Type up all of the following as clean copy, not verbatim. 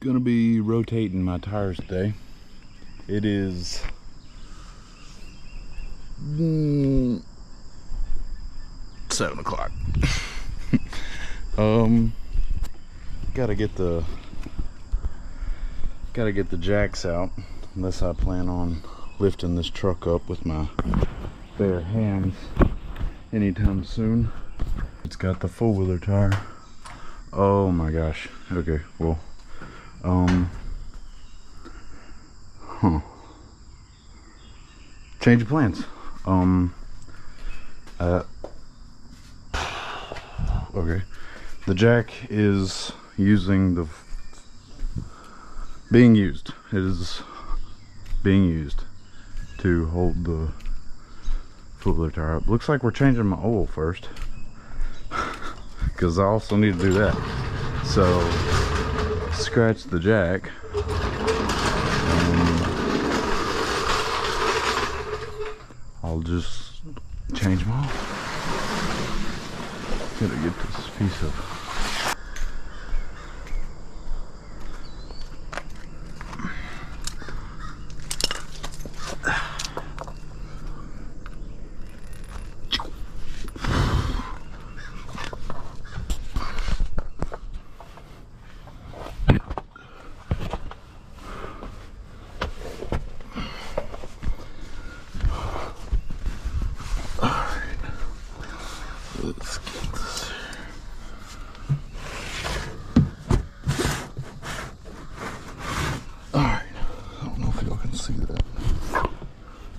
gonna be rotating my tires today. It is 7 o'clock. Gotta get the jacks out, unless I plan on lifting this truck up with my bare hands anytime soon. It's got the four-wheeler tire. Oh my gosh. Okay, well, change of plans. Okay, the jack is being used. It is being used to hold the four-wheeler tire up. Looks like we're changing my oil first, because I also need to do that. So scratch the jack. I'll just change them off. Gotta get this piece of let's get this. Alright, I don't know if y'all can see that.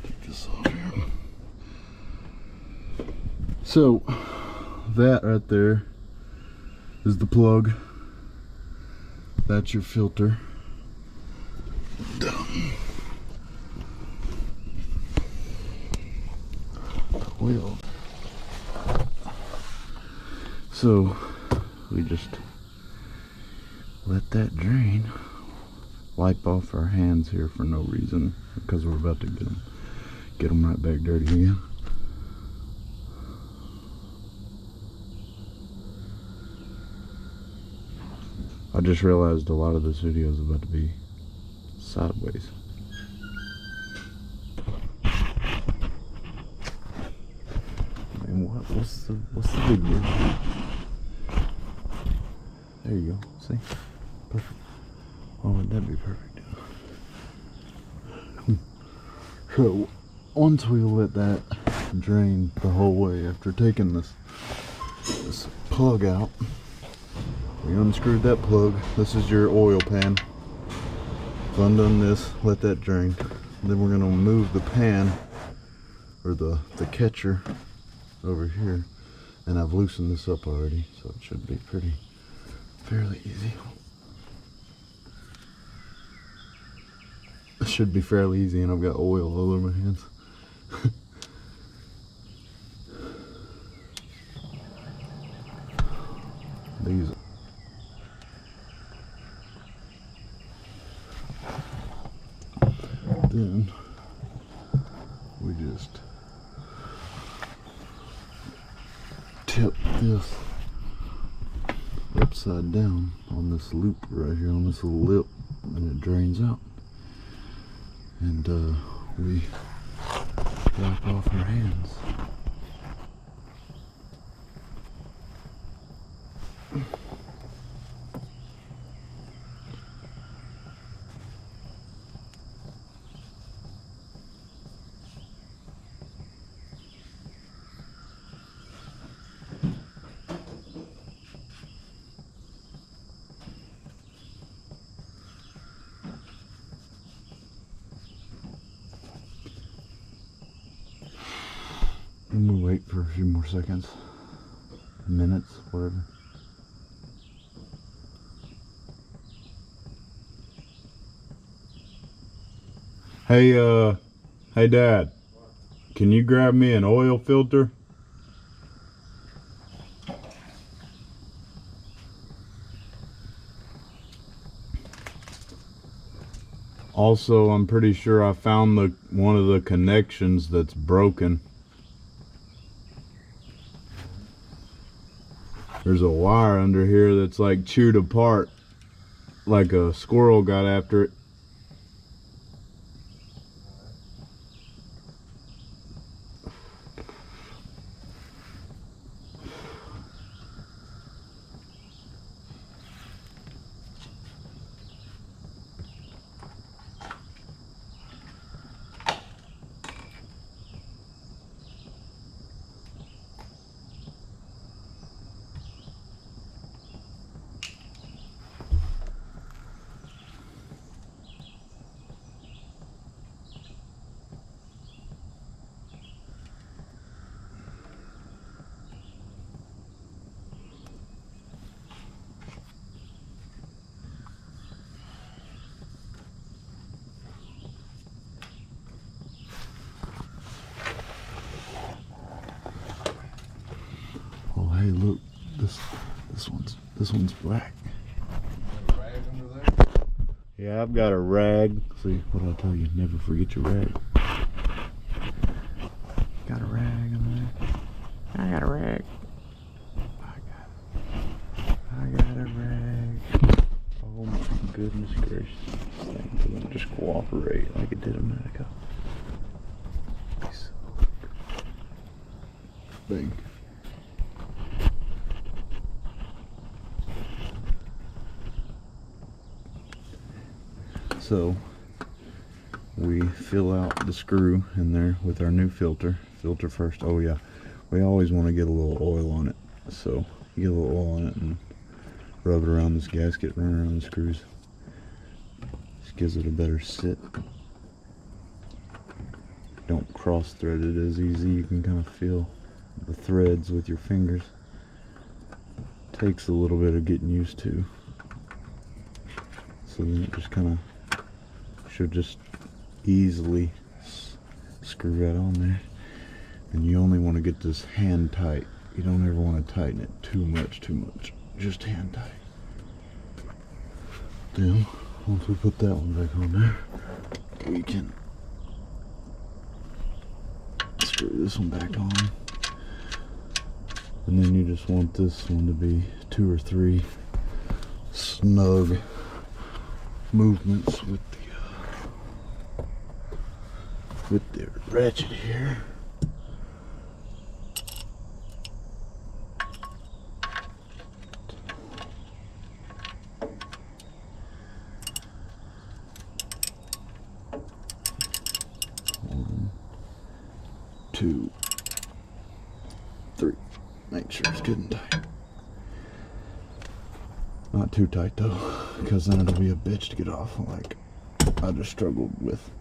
Take this off here. So, that right there is the plug. That's your filter. Done. Oil. So we just let that drain. Wipe off our hands here for no reason, because we're about to get them right back dirty again. I just realized a lot of this video is about to be sideways. What's the big deal? There you go. See? Perfect. Why would that be perfect? So once we let that drain the whole way after taking this plug out, we unscrewed that plug. This is your oil pan. So undone this, let that drain. Then we're gonna move the pan, or the catcher, over here, and I've loosened this up already, so it should be fairly easy. It should be fairly easy, and I've got oil all over my hands. These. Then we just tip this upside down on this loop right here, on this little lip, and it drains out. And we wipe off our hands. And we'll wait for a few more seconds, minutes, whatever. Hey Dad, can you grab me an oil filter? Also, I'm pretty sure I found one of the connections that's broken. There's a wire under here that's like chewed apart. like a squirrel got after it. Oh, hey, look, this one's black. Got a rag under there? Yeah, I've got a rag. See, what I tell you, never forget your rag. Got a rag in there. I got a rag. I got a rag. Oh my goodness gracious. This thing doesn't just cooperate like it did a minute ago. Thing. So we fill out the screw in there with our new filter. Filter first. Oh yeah, we always want to get a little oil on it. So you get a little oil on it and rub it around this gasket, run around the screws. Just gives it a better sit. Don't cross thread it as easy. You can kind of feel the threads with your fingers. Takes a little bit of getting used to. So then it just kind of should just easily screw right on there. And you only want to get this hand tight. You don't ever want to tighten it too much. Just hand tight. Then once we put that one back on there, we can screw this one back on. And then you just want this one to be 2 or 3 snug movements with the ratchet here. One, 2, 3. Make sure it's good and tight. Not too tight though, because then it'll be a bitch to get off, like I just struggled with.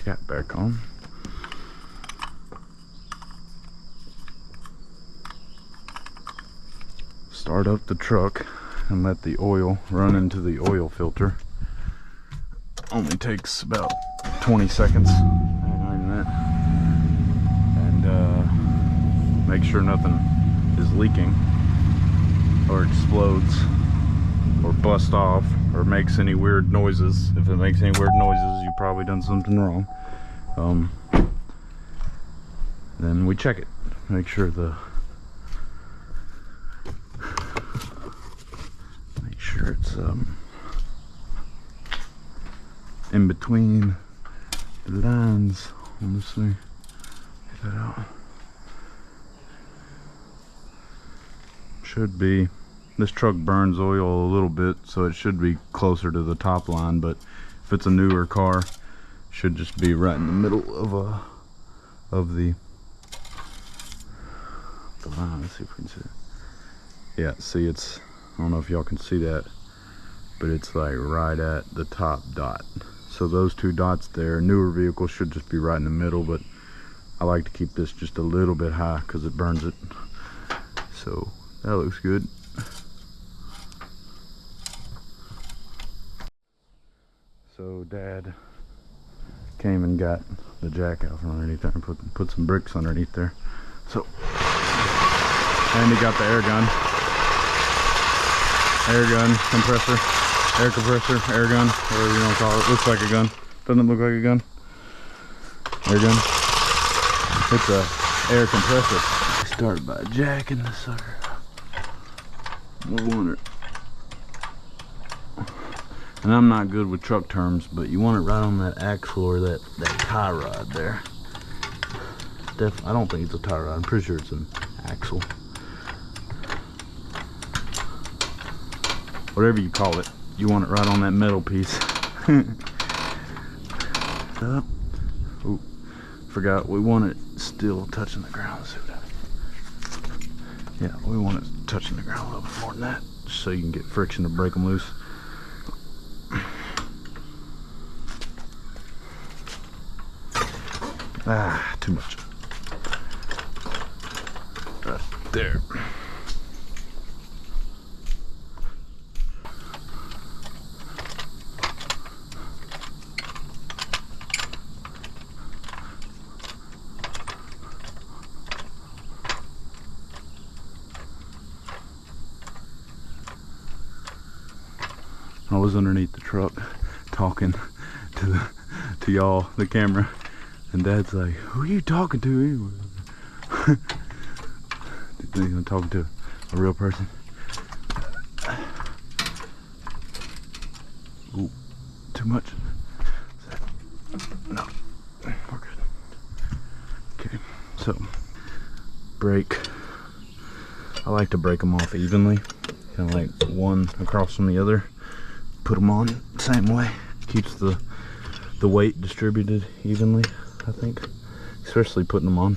Cap back on. Start up the truck and let the oil run into the oil filter. Only takes about 20 seconds. And make sure nothing is leaking or explodes or bust off or makes any weird noises. If it makes any weird noises, you've probably done something wrong. Then we check it, make sure it's in between the lines on this thing. Get that out. Should be, this truck burns oil a little bit, so it should be closer to the top line, but if it's a newer car, should just be right in the middle of the line. Let's see if we can see it. Yeah, see, it's, I don't know if y'all can see that. but it's like right at the top dot. So those two dots there, newer vehicles should just be right in the middle, but I like to keep this just a little bit high because it burns it. So that looks good. So Dad came and got the jack out from underneath there and put some bricks underneath there. So, and he got the air gun, compressor, air compressor, air gun, whatever you want to call it. Looks like a gun. Doesn't it look like a gun? Air gun. It's a air compressor. Started by jacking the sucker. No wonder. And I'm not good with truck terms, but you want it right on that axle or that tie rod there. I don't think it's a tie rod. I'm pretty sure it's an axle. Whatever you call it, you want it right on that metal piece. Ooh, forgot. We want it still touching the ground. Let's see what happens. Yeah, we want it touching the ground a little bit more than that, just so you can get friction to break them loose. Ah, too much. Right there. I was underneath the truck talking to y'all, the camera, and Dad's like, "Who are you talking to anyway?" I'm talking to a real person. Ooh, too much. No, we're good. Okay, so break. I like to break them off evenly, kind of like one across from the other. Put them on the same way. Keeps the weight distributed evenly, I think, especially putting them on.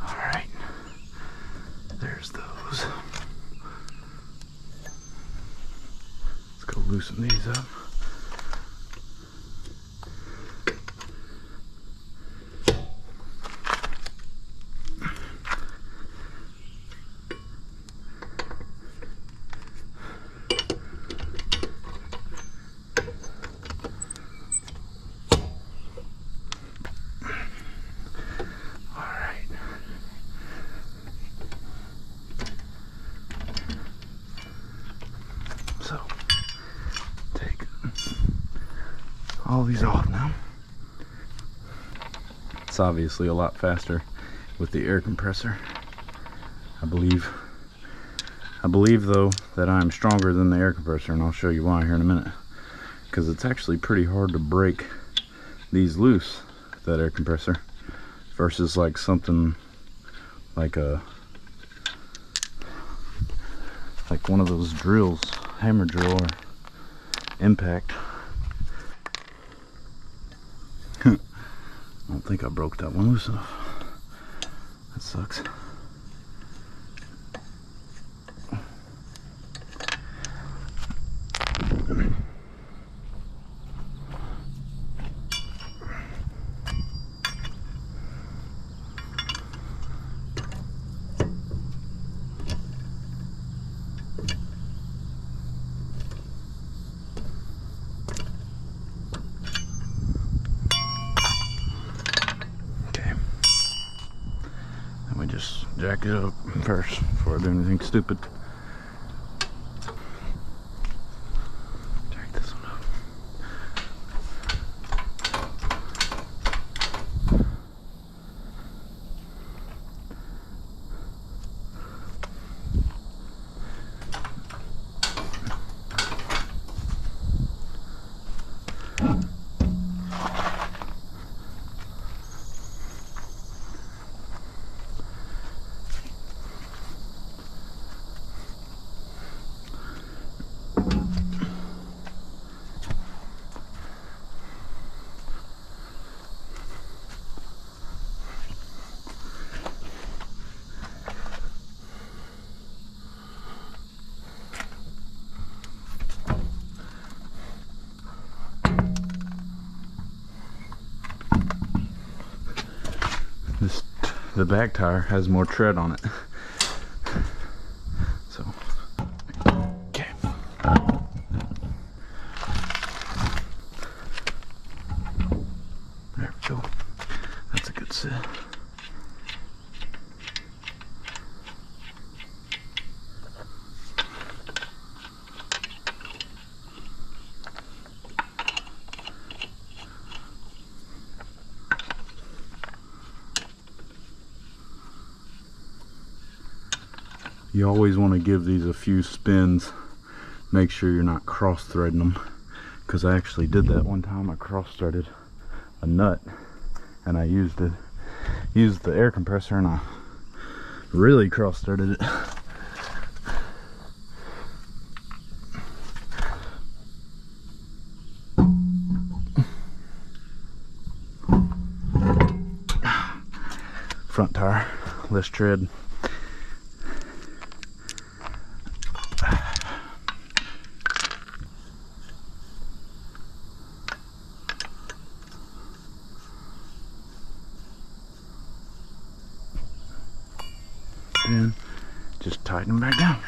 All right, there's those. Let's go loosen these up. So, take all these off now. It's obviously a lot faster with the air compressor, I believe. I believe though that I'm stronger than the air compressor, and I'll show you why here in a minute. Because it's actually pretty hard to break these loose, that air compressor, versus like something like one of those drills, hammer drill or impact. I don't think I broke that one loose enough. That sucks. Just jack it up first before I do anything stupid. Jack this one up. the back tire has more tread on it. So, okay. There we go. That's a good set. You always want to give these a few spins. Make sure you're not cross-threading them, because I actually did that one time. I cross-threaded a nut and I used the air compressor, and I really cross-threaded it. Front tire, less tread. And just tighten them back down.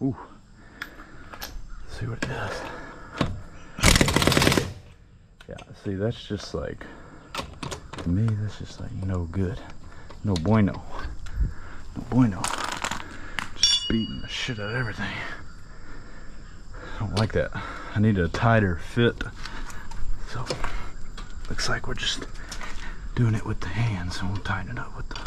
Ooh. Let's see what it does. Yeah, see, that's just like, to me, that's just like no good. No bueno. No bueno. Just beating the shit out of everything. I don't like that. I need a tighter fit. So, looks like we're just doing it with the hands, so we'll tighten it up with the...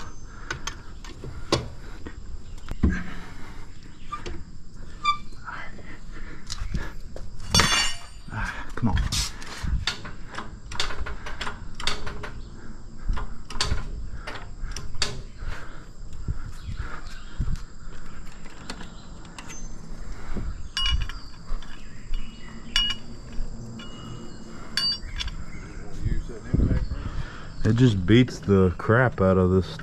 Come on. It just beats the crap out of this.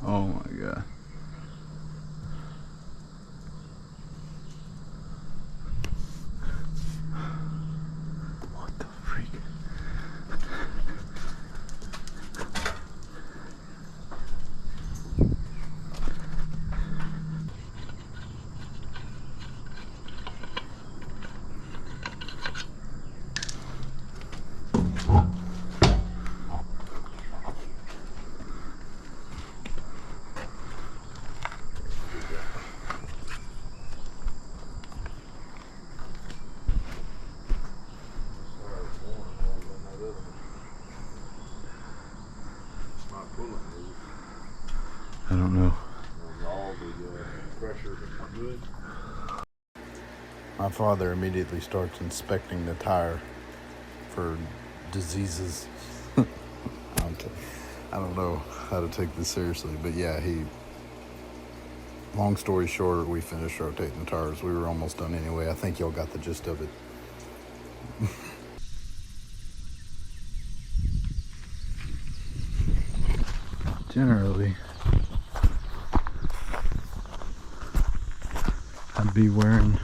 Oh my god. What the freak? I don't know. My father immediately starts inspecting the tire for diseases. I don't know how to take this seriously, but yeah, long story short, we finished rotating the tires. We were almost done anyway. I think y'all got the gist of it. Generally, I'd be wearing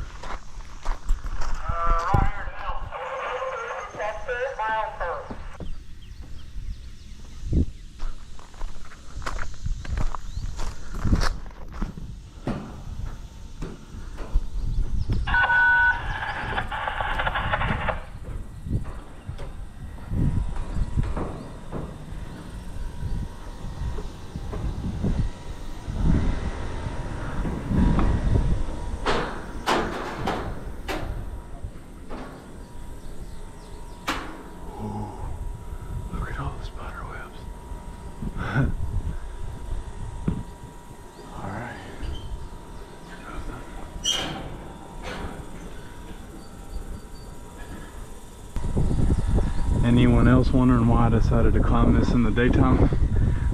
anyone else wondering why I decided to climb this in the daytime,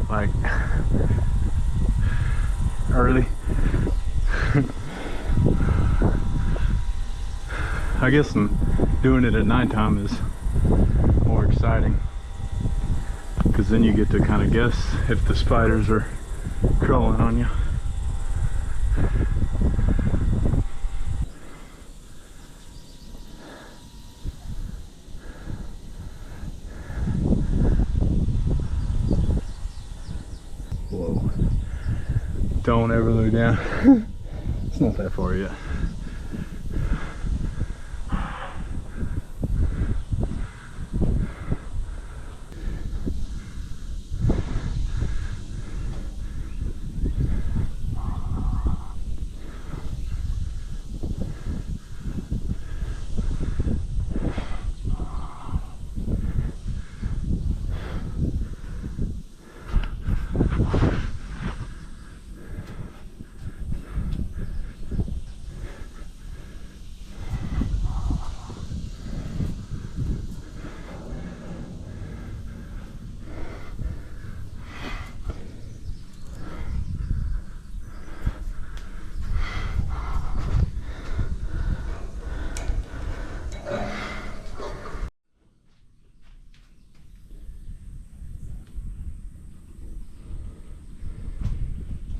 like early. I guess doing it at nighttime is more exciting, because then you get to kind of guess if the spiders are crawling on you. Whoa. Don't ever look down. It's not that far yet.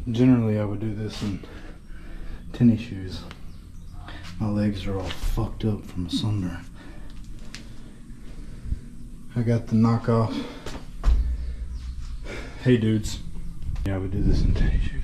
Generally, I would do this in tennis shoes. My legs are all fucked up from a sunburn. I got the knockoff Hey Dudes. Yeah, I would do this in tennis shoes.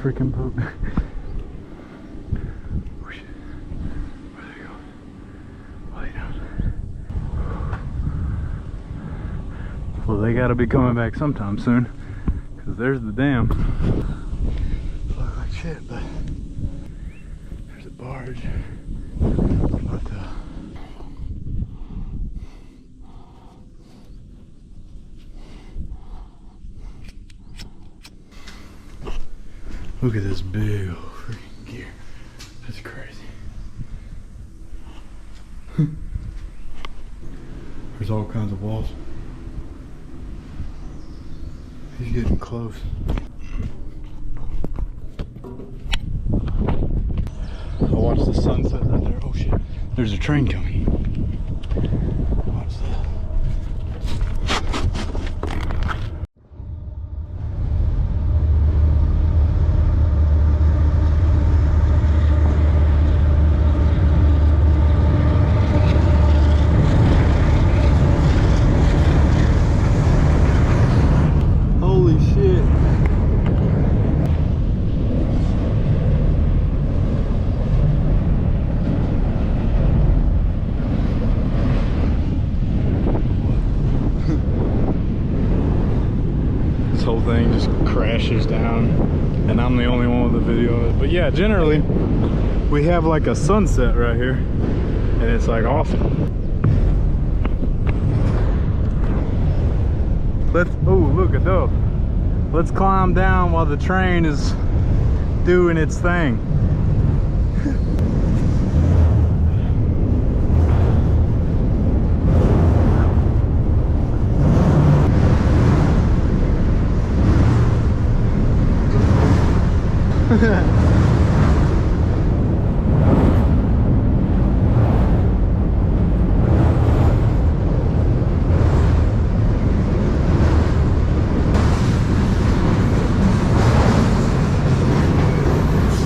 Freaking boat. Oh shit. Where are they going? What are they doing? Well, they gotta be coming back sometime soon, because there's the dam. Look like shit, but there's a barge. But look at this big old freaking gear. That's crazy. There's all kinds of walls. He's getting close. I'll watch the sunset right there. Oh shit. There's a train coming. Watch that. Holy shit. thing just crashes down, and I'm the only one with the video of it. But yeah, generally we have like a sunset right here, and it's like awesome. Oh, look at those. Let's climb down while the train is doing its thing.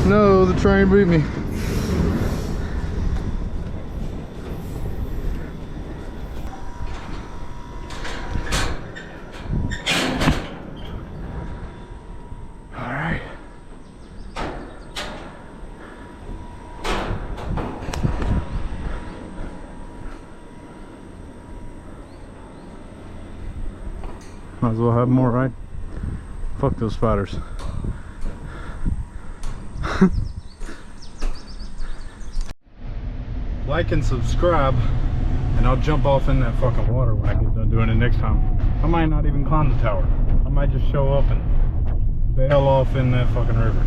No, the train beat me. All right. Might as well have more, right? Fuck those spiders. Like and subscribe, and I'll jump off in that fucking water when I get done doing it next time. I might not even climb the tower. I might just show up and bail off in that fucking river.